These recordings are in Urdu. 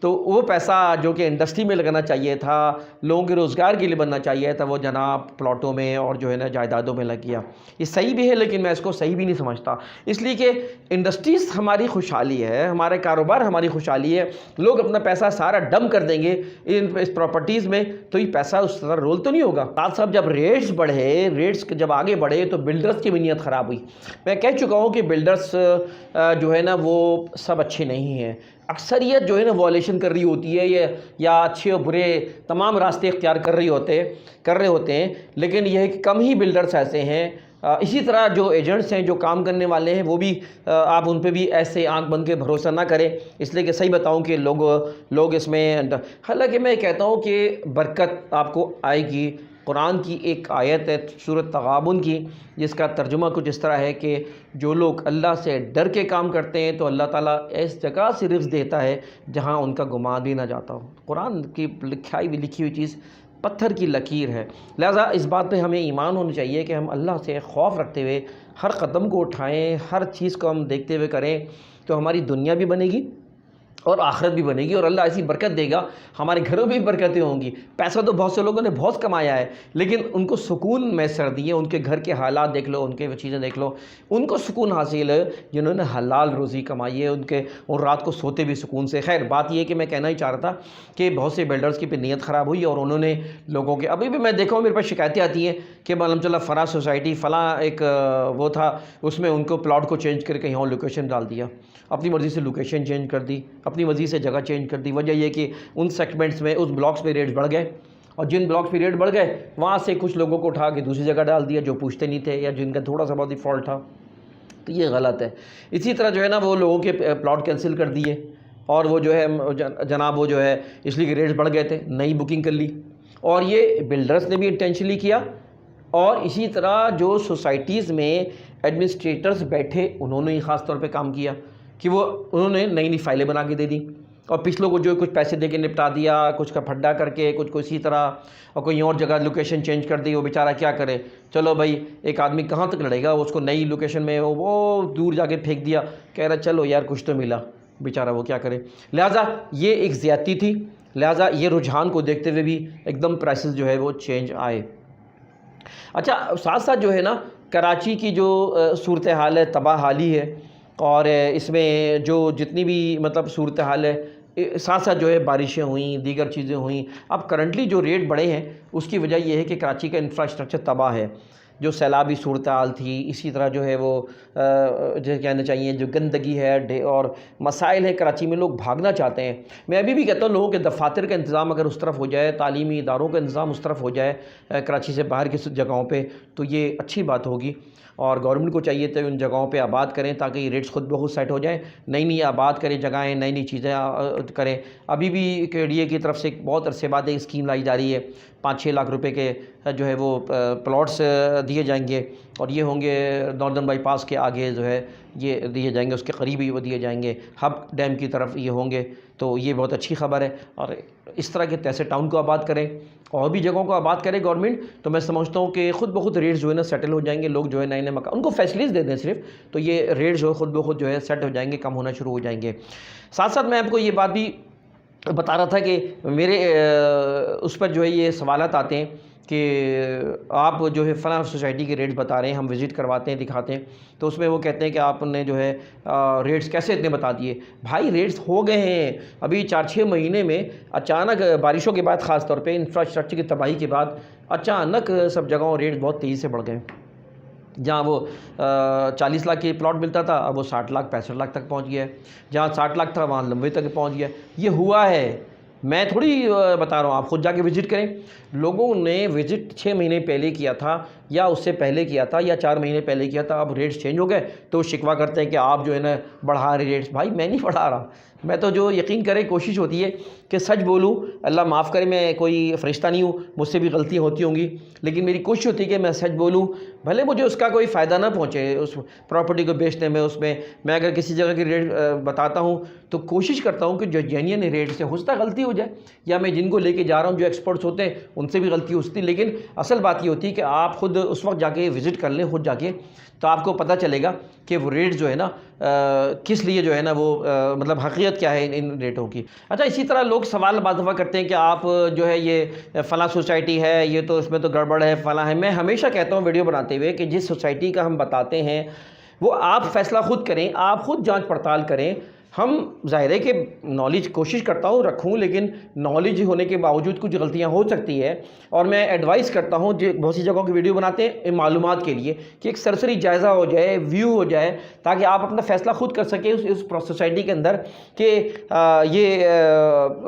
تو وہ پیسہ جو کہ انڈسٹری میں لگنا چاہیے تھا، لوگوں کے روزگار کے لیے بننا چاہیے تھا، وہ جناب پلاٹوں میں اور جو ہے نا جائیدادوں میں لگ گیا۔ یہ صحیح بھی ہے لیکن میں اس کو صحیح بھی نہیں سمجھتا، اس لیے کہ انڈسٹریز ہماری خوشحالی ہے، ہمارے کاروبار ہماری خوشحالی ہے۔ لوگ اپنا پیسہ سارا ڈم کر دیں گے اس پراپرٹیز میں تو یہ پیسہ اس طرح رول تو نہیں ہوگا۔ ساتھ صاحب جب ریٹس بڑھے، ریٹس جب آگے بڑھے تو بلڈرز کی بھی نیت خراب ہوئی۔ میں کہہ چکا ہوں کہ بلڈرز جو ہے نا وہ سب اچھے نہیں ہیں، اکثریت جو ہے نا وائلیشن کر رہی ہوتی ہے یا اچھے اور برے تمام راستے اختیار کر رہے ہوتے ہیں، لیکن یہ ہے کہ کم ہی بلڈرز ایسے ہیں۔ اسی طرح جو ایجنٹس ہیں، جو کام کرنے والے ہیں، وہ بھی آپ ان پہ بھی ایسے آنکھ بند کے بھروسہ نہ کریں، اس لیے کہ صحیح بتاؤں کہ لوگ اس میں، حالانکہ میں کہتا ہوں کہ برکت آپ کو آئے گی۔ قرآن کی ایک آیت ہے سورۃ تغابن کی، جس کا ترجمہ کچھ اس طرح ہے کہ جو لوگ اللہ سے ڈر کے کام کرتے ہیں تو اللہ تعالیٰ اس جگہ سے رزق دیتا ہے جہاں ان کا گمان بھی نہ جاتا ہو۔ قرآن کی لکھی ہوئی چیز پتھر کی لکیر ہے، لہٰذا اس بات پہ ہمیں ایمان ہونا چاہیے کہ ہم اللہ سے خوف رکھتے ہوئے ہر قدم کو اٹھائیں، ہر چیز کو ہم دیکھتے ہوئے کریں تو ہماری دنیا بھی بنے گی اور آخرت بھی بنے گی، اور اللہ ایسی برکت دے گا، ہمارے گھروں میں بھی برکتیں ہوں گی۔ پیسہ تو بہت سے لوگوں نے بہت کمایا ہے لیکن ان کو سکون میسر دیے، ان کے گھر کے حالات دیکھ لو، ان کے چیزیں دیکھ لو، ان کو سکون حاصل ہے جنہوں نے حلال روزی کمائی ہے، اور رات کو سوتے بھی سکون سے۔ خیر بات یہ ہے کہ میں کہنا ہی چاہ رہا تھا کہ بہت سے بلڈرز کی پہ نیت خراب ہوئی اور انہوں نے لوگوں کے، ابھی بھی میں دیکھا ہوں میرے پاس شکایتیں آتی ہیں کہ معلوم چلا فلاں سوسائٹی فلاں ایک وہ تھا، اس میں ان کو پلاٹ کو چینج کر کے کہیں اور لوکیشن ڈال دیا، اپنی مرضی سے لوکیشن چینج کر دی، اپنی مرضی سے جگہ چینج کر دی۔ وجہ یہ کہ ان سیگمنٹس میں، اس بلاکس میں ریٹس بڑھ گئے، اور جن بلاکس پہ ریٹ بڑھ گئے وہاں سے کچھ لوگوں کو اٹھا کے دوسری جگہ ڈال دیا جو پوچھتے نہیں تھے یا جن کا تھوڑا سا بہت ہی فالٹ تھا، تو یہ غلط ہے۔ اسی طرح جو ہے نا وہ لوگوں کے پلاٹ کینسل کر دیے، اور وہ جو ہے جناب وہ جو ہے اس لیے کہ ریٹس بڑھ گئے تھے نئی بکنگ کر لی، اور یہ بلڈرز نے بھی انٹینشنلی کیا، اور اسی طرح جو سوسائٹیز میں ایڈمنسٹریٹرز بیٹھے انہوں نے ہی خاص طور پہ کام کیا کہ انہوں نے نئی نئی فائلیں بنا کے دے دی، اور پچھلوں کو جو کچھ پیسے دے کے نپٹا دیا، کچھ کا پھڈا کر کے، کچھ کو اسی طرح، اور کوئی اور جگہ لوکیشن چینج کر دی۔ وہ بیچارہ کیا کرے، چلو بھائی ایک آدمی کہاں تک لڑے گا، اس کو نئی لوکیشن میں وہ دور جا کے پھینک دیا، کہہ رہا چلو یار کچھ تو ملا، بیچارہ وہ کیا کرے۔ لہٰذا یہ ایک زیادتی تھی، لہٰذا یہ رجحان کو دیکھتے ہوئے بھی ایک دم پرائسز جو ہے وہ چینج آئے۔ اچھا ساتھ ساتھ جو ہے نا کراچی کی جو صورتحال ہے تباہ حالی ہے، اور اس میں جو جتنی بھی مطلب صورتحال ہے، ساتھ ساتھ جو ہے بارشیں ہوئیں، دیگر چیزیں ہوئیں۔ اب کرنٹلی جو ریٹ بڑھے ہیں اس کی وجہ یہ ہے کہ کراچی کا انفراسٹرکچر تباہ ہے، جو سیلابی صورتحال تھی، اسی طرح جو ہے وہ جو کہنا چاہیے جو گندگی ہے اور مسائل ہے کراچی میں، لوگ بھاگنا چاہتے ہیں۔ میں ابھی بھی کہتا ہوں لوگوں کے دفاتر کا انتظام اگر اس طرف ہو جائے، تعلیمی اداروں کا انتظام اس طرف ہو جائے کراچی سے باہر کی جگہوں پہ، تو یہ اچھی بات ہوگی، اور گورنمنٹ کو چاہیے تو ان جگہوں پہ آباد کریں تاکہ یہ ریٹس خود بخود سیٹ ہو جائیں، نئی آباد کریں جگہیں، نئی چیزیں کریں۔ ابھی بھی کے ڈی اے کی طرف سے بہت عرصے بعد ایک اسکیم لائی جا رہی ہے، 5-6 لاکھ روپے کے جو ہے وہ پلاٹس دیے جائیں گے، اور یہ ہوں گے ناردرن بائی پاس کے آگے جو ہے یہ دیے جائیں گے، اس کے قریب ہی وہ دیے جائیں گے، ہب ڈیم کی طرف یہ ہوں گے، تو یہ بہت اچھی خبر ہے۔ اور اس طرح کے تیسے ٹاؤن کو آباد کریں اور بھی جگہوں کو آباد کرے گورنمنٹ، تو میں سمجھتا ہوں کہ خود بخود ریٹس جو ہے نا سیٹل ہو جائیں گے، لوگ جو ہے نئے مکان ان کو فیسلٹیز دے دیں صرف، تو یہ ریٹس جو ہے خود بخود جو ہے سیٹ ہو جائیں گے، کم ہونا شروع ہو جائیں گے۔ ساتھ ساتھ میں آپ کو یہ بات بھی بتا رہا تھا کہ میرے اس پر جو ہے یہ سوالات آتے ہیں کہ آپ جو ہے فلاں سوسائٹی کے ریٹس بتا رہے ہیں، ہم وزٹ کرواتے ہیں دکھاتے ہیں، تو اس میں وہ کہتے ہیں کہ آپ نے جو ہے ریٹس کیسے اتنے بتا دیے۔ بھائی ریٹس ہو گئے ہیں ابھی 4-6 مہینے میں، اچانک بارشوں کے بعد، خاص طور پہ انفراسٹرکچر کی تباہی کے بعد اچانک سب جگہوں ریٹس بہت تیزی سے بڑھ گئے۔ جہاں وہ 40 لاکھ کے پلاٹ ملتا تھا اب وہ 60 لاکھ 65 لاکھ تک پہنچ گیا ہے، جہاں 60 لاکھ تھا وہاں 90 تک پہنچ گیا۔ یہ ہوا ہے، میں تھوڑی بتا رہا ہوں، آپ خود جا کے وزٹ کریں۔ لوگوں نے وزٹ 6 مہینے پہلے کیا تھا یا اس سے پہلے کیا تھا یا 4 مہینے پہلے کیا تھا، اب ریٹس چینج ہو گئے تو شکوہ کرتے ہیں کہ آپ جو ہے نا بڑھا رہے ریٹس۔ بھائی میں نہیں بڑھا رہا، میں تو جو یقین کرے کوشش ہوتی ہے کہ سچ بولوں، اللہ معاف کرے میں کوئی فرشتہ نہیں ہوں، مجھ سے بھی غلطیاں ہوتی ہوں گی، لیکن میری کوشش ہوتی ہے کہ میں سچ بولوں، بھلے مجھے اس کا کوئی فائدہ نہ پہنچے اس پراپرٹی کو بیچنے میں، اس میں میں اگر کسی جگہ کی ریٹ بتاتا ہوں تو کوشش کرتا ہوں کہ جو جینین ریٹ سے ہو سکتا ہے غلطی ہو جائے، یا میں جن کو لے کے جا رہا ہوں جو ایکسپرٹس ہوتے ہیں ان سے بھی غلطی ہو سکتی ہے، لیکن اصل بات یہ ہوتی ہے کہ آپ خود اس وقت جا کے وزٹ کر لیں، خود جا کے تو آپ کو پتہ چلے گا کہ وہ ریٹ جو ہے نا کس لیے جو ہے نا وہ مطلب حقیقت کیا ہے ان ریٹوں کی۔ اچھا اسی طرح لوگ سوال بعض دفعہ کرتے ہیں کہ آپ جو ہے یہ فلاں سوسائٹی ہے، یہ تو اس میں تو گڑبڑ ہے، فلاں ہے۔ میں ہمیشہ کہتا ہوں ویڈیو بناتے ہوئے کہ جس سوسائٹی کا ہم بتاتے ہیں وہ آپ فیصلہ خود کریں، آپ خود جانچ پڑتال کریں۔ ہم ظاہر ہے کہ نالج کوشش کرتا ہوں رکھوں، لیکن نالج ہونے کے باوجود کچھ غلطیاں ہو سکتی ہے، اور میں ایڈوائز کرتا ہوں جو بہت سی جگہوں کی ویڈیو بناتے ہیں معلومات کے لیے کہ ایک سرسری جائزہ ہو جائے، ویو ہو جائے، تاکہ آپ اپنا فیصلہ خود کر سکیں اس سوسائٹی کے اندر کہ یہ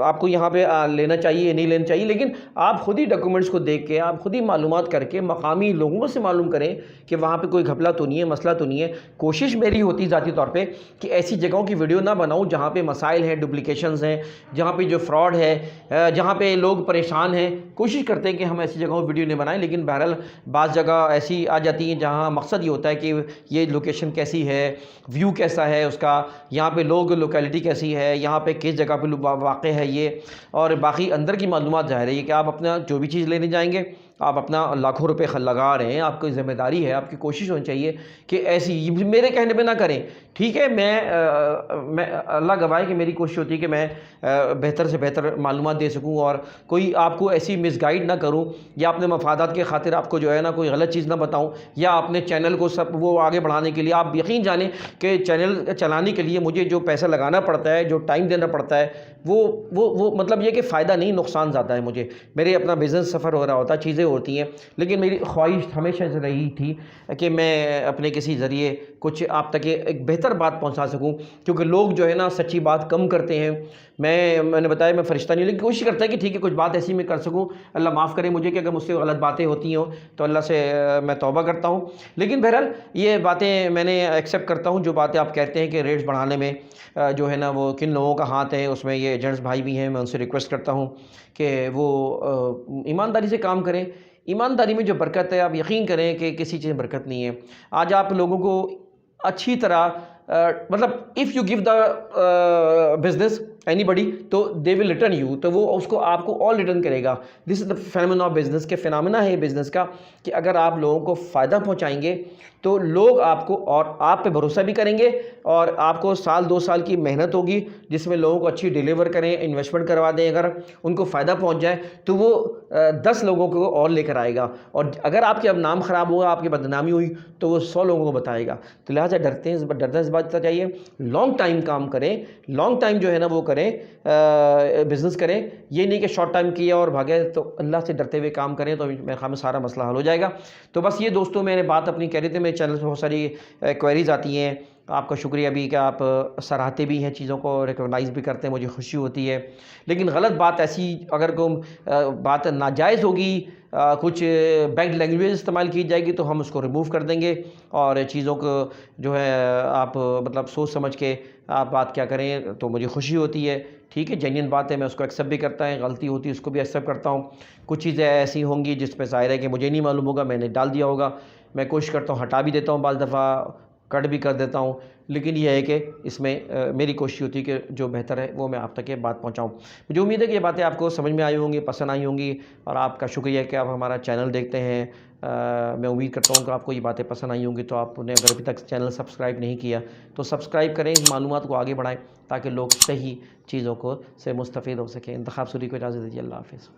آپ کو یہاں پہ لینا چاہیے نہیں لینا چاہیے۔ لیکن آپ خود ہی ڈاکومنٹس کو دیکھ کے، آپ خود ہی معلومات کر کے مقامی لوگوں سے معلوم کریں کہ وہاں پہ کوئی گھپلا تو نہیں ہے، مسئلہ تو نہیں ہے۔ کوشش میری ہوتی ذاتی طور پہ کہ ایسی جگہوں کی ویڈیو نہ بناؤں جہاں پہ مسائل ہیں، ڈپلیکیشنز ہیں، جہاں پہ جو فراڈ ہے، جہاں پہ لوگ پریشان ہیں۔ کوشش کرتے ہیں کہ ہم ایسی جگہوں ویڈیو نہیں بنائیں، لیکن بہرحال بعض جگہ ایسی آ جاتی ہیں جہاں مقصد یہ ہوتا ہے کہ یہ لوکیشن کیسی ہے، ویو کیسا ہے اس کا، یہاں پہ لوگ لوکیلٹی کیسی ہے، یہاں پہ کس جگہ پہ واقع ہے یہ، اور باقی اندر کی معلومات ظاہر ہے کہ آپ اپنا جو بھی چیز لینے جائیں گے آپ اپنا لاکھوں روپے لگا رہے ہیں، آپ کی ذمہ داری ہے، آپ کی کوشش ہونی چاہیے کہ ایسی میرے کہنے پہ نہ کریں۔ ٹھیک ہے، میں اللہ گواہ ہے کہ میری کوشش ہوتی ہے کہ میں بہتر سے بہتر معلومات دے سکوں اور کوئی آپ کو ایسی مس گائیڈ نہ کروں، یا اپنے مفادات کے خاطر آپ کو جو ہے نا کوئی غلط چیز نہ بتاؤں، یا اپنے چینل کو وہ آگے بڑھانے کے لیے آپ یقین جانیں کہ چینل چلانے کے لیے مجھے جو پیسہ لگانا پڑتا ہے، جو ٹائم دینا پڑتا ہے، وہ مطلب یہ کہ فائدہ نہیں نقصان زیادہ ہے مجھے۔ میرے اپنا بزنس سفر ہو رہا ہوتا ہے، چیزیں ہوتی ہیں، لیکن میری خواہش ہمیشہ سے رہی تھی کہ میں اپنے کسی ذریعے کچھ آپ تک ایک بہتر بات پہنچا سکوں، کیونکہ لوگ جو ہے نا سچی بات کم کرتے ہیں۔ میں نے بتایا میں فرشتہ نہیں، لیکن کوشش کرتا ہے کہ ٹھیک ہے کچھ بات ایسی میں کر سکوں۔ اللہ معاف کرے مجھے کہ اگر مجھ سے غلط باتیں ہوتی ہوں تو اللہ سے میں توبہ کرتا ہوں، لیکن بہرحال یہ باتیں میں نے ایکسیپٹ کرتا ہوں۔ جو باتیں آپ کہتے ہیں کہ ریٹس بڑھانے میں جو ہے نا وہ کن لوگوں کا ہاتھ ہے، اس میں یہ ایجنٹس بھائی بھی ہیں، میں ان سے ریکویسٹ کرتا ہوں کہ وہ ایمانداری سے کام کریں۔ ایمانداری میں جو برکت ہے، آپ یقین کریں کہ کسی چیز میں برکت نہیں ہے۔ آج آپ لوگوں کو اچھی طرح مطلب if you give the business anybody تو دے ول ریٹرن یو، تو وہ اس کو آپ کو آل ریٹرن کرے گا۔ دس از دا فینومینا آف بزنس، کے فینومینا ہے بزنس کا کہ اگر آپ لوگوں کو فائدہ پہنچائیں گے تو لوگ آپ کو اور آپ پہ بھروسہ بھی کریں گے، اور آپ کو سال 2 سال کی محنت ہوگی جس میں لوگوں کو اچھی ڈیلیور کریں، انویسٹمنٹ کروا دیں، اگر ان کو فائدہ پہنچ جائے تو وہ 10 لوگوں کو اور لے کر آئے گا، اور اگر آپ کے اب نام خراب ہوگا، آپ کی بدنامی ہوئی تو وہ 100 لوگوں کو بتائے گا۔ تو لہٰذا ڈرتے اس بات سے چاہیے لانگ ٹائم کام کریں، لانگ ٹائم جو ہے نا وہ کریں، بزنس کریں، یہ نہیں کہ شارٹ ٹائم کیا اور بھاگے۔ تو اللہ سے ڈرتے ہوئے کام کریں تو میرے خیال میں سارا مسئلہ حل ہو جائے گا۔ تو بس یہ دوستوں میں نے بات اپنی کہہ رہے تھے، میرے چینل پہ بہت ساری کوئریز آتی ہیں، آپ کا شکریہ بھی کہ آپ سراہتے بھی ہیں، چیزوں کو ریکگنائز بھی کرتے ہیں، مجھے خوشی ہوتی ہے۔ لیکن غلط بات ایسی اگر کوئی بات ناجائز ہوگی، کچھ بیڈ لینگویج استعمال کی جائے گی تو ہم اس کو ریموو کر دیں گے، اور چیزوں کو جو ہے آپ مطلب سوچ سمجھ کے آپ بات کیا کریں تو مجھے خوشی ہوتی ہے۔ ٹھیک ہے، جینین بات ہے، میں اس کو ایکسیپٹ بھی کرتا ہوں، غلطی ہوتی ہے اس کو بھی ایکسیپٹ کرتا ہوں۔ کچھ چیزیں ایسی ہوں گی جس پہ ظاہر ہے کہ مجھے نہیں معلوم ہوگا، میں نے ڈال دیا ہوگا، میں کوشش کرتا ہوں ہٹا بھی دیتا ہوں، بعض دفعہ کٹ بھی کر دیتا ہوں، لیکن یہ ہے کہ اس میں میری کوشش ہوتی ہے کہ جو بہتر ہے وہ میں آپ تک یہ بات پہنچاؤں۔ مجھے امید ہے کہ یہ باتیں آپ کو سمجھ میں آئی ہوں گی، پسند آئی ہوں گی، اور آپ کا شکریہ کہ آپ ہمارا چینل دیکھتے ہیں۔ میں امید کرتا ہوں کہ آپ کو یہ باتیں پسند آئی ہوں گی، تو آپ نے اگر ابھی تک چینل سبسکرائب نہیں کیا تو سبسکرائب کریں، اس معلومات کو آگے بڑھائیں تاکہ لوگ صحیح چیزوں کو سے مستفید ہو سکیں۔ انتخاب سوری کو اجازت دیجیے، اللہ حافظ۔